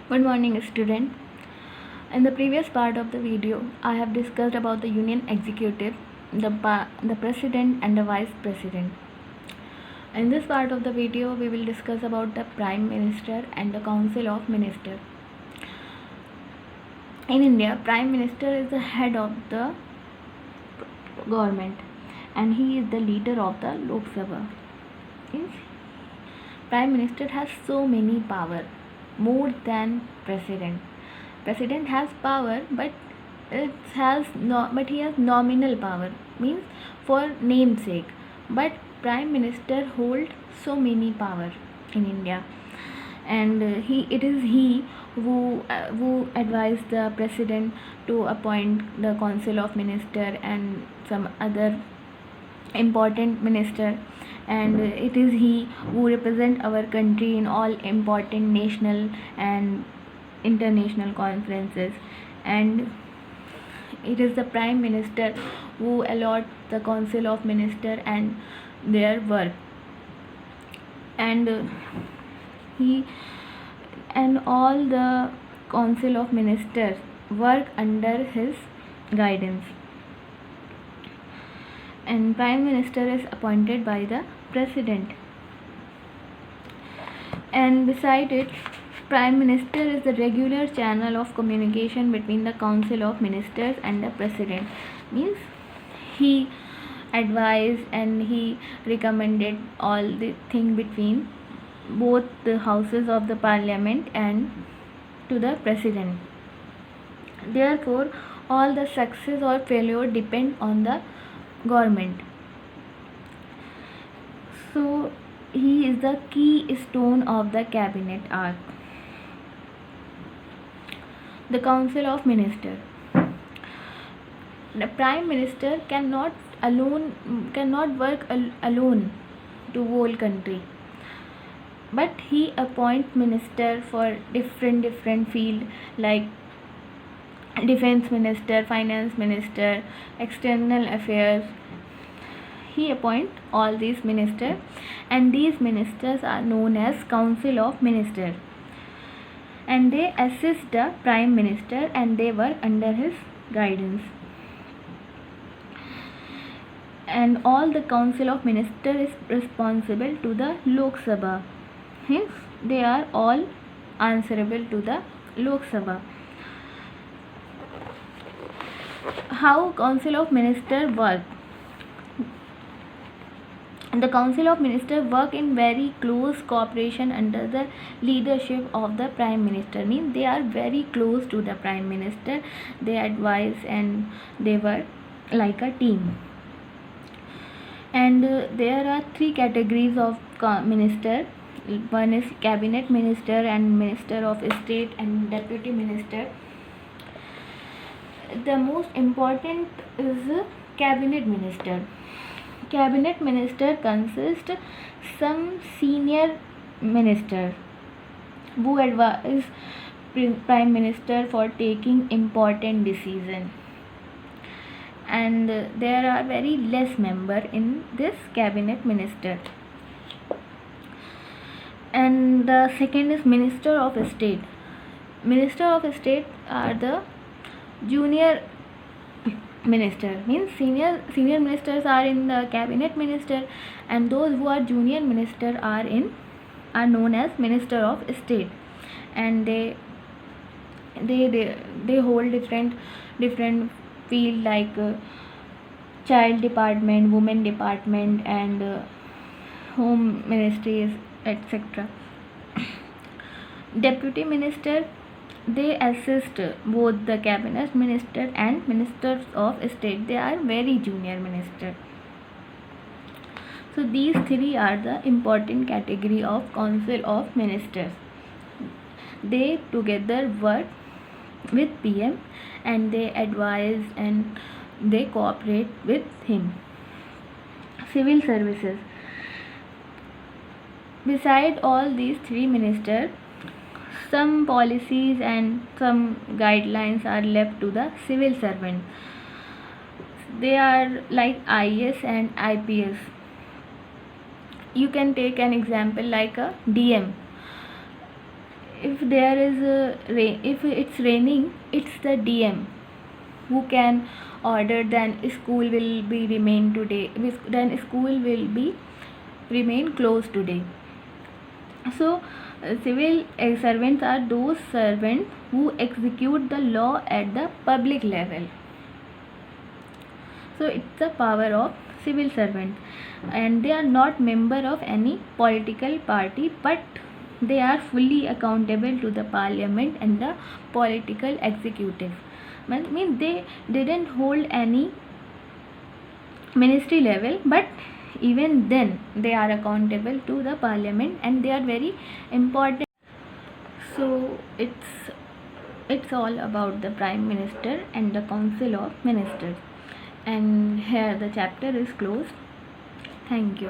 Good morning, student. In the previous part of the video, I have discussed about the Union Executive, the President and the Vice President. In this part of the video, we will discuss about the Prime Minister and the Council of Ministers. In India, Prime Minister is the head of the government and he is the leader of the Lok Sabha. Means Prime Minister has so many power, more than President. President has power, but he has nominal power, means for namesake. But Prime Minister hold so many power in India, and it is he who advised the President to appoint the Council of Minister and some other important minister, and it is he who represent our country in all important national and international conferences, and it is the Prime Minister who allot the Council of Minister and their work, and he and all the Council of Ministers work under his guidance, and Prime Minister is appointed by the President. And beside it, Prime Minister is the regular channel of communication between the Council of Ministers and the President. Means he advised and he recommended all the thing between both the houses of the Parliament and to the President. Therefore, all the success or failure depend on the government. So he is the keystone of the cabinet arc. The Council of Ministers. The Prime Minister cannot work alone to whole country, but he appoint minister for different field like defense minister, finance minister, external affairs. He appoint all these ministers, and these ministers are known as Council of Ministers, and they assist the Prime Minister and they were under his guidance. And all the Council of Ministers is responsible to the Lok Sabha. Hence, they are all answerable to the Lok Sabha. How Council of Ministers work? The Council of Ministers work in very close cooperation under the leadership of the Prime Minister. Means they are very close to the Prime Minister. They advise and they work like a team. And there are three categories of minister. One is cabinet minister and minister of state and deputy minister. The most important is cabinet minister. Cabinet minister consists some senior minister who advise Prime Minister for taking important decision, and there are very less member in this cabinet minister. And the second is Minister of State. Minister of State are the junior minister, means senior ministers are in the cabinet minister, and those who are junior minister are known as Minister of State, and they hold different field like child department, women department, and home ministries, etc. Deputy minister, they assist both the cabinet minister and ministers of state. They are very junior minister. So these three are the important category of Council of Ministers. They together work with PM and they advise and they cooperate with him. Civil services. Beside all these three ministers, some policies and some guidelines are left to the civil servant. They are like IAS and IPS. You can take an example like a DM. if there is if it's raining, it's the DM who can order then school will be remain today, then school will be remain closed today. So civil servants are those servants who execute the law at the public level. So it's the power of civil servant, and they are not member of any political party, but they are fully accountable to the parliament and the political executive. Means they didn't hold any ministry level, but even then they are accountable to the parliament and they are very important. So it's all about the prime minister and the council of ministers, and here the chapter is closed. Thank you.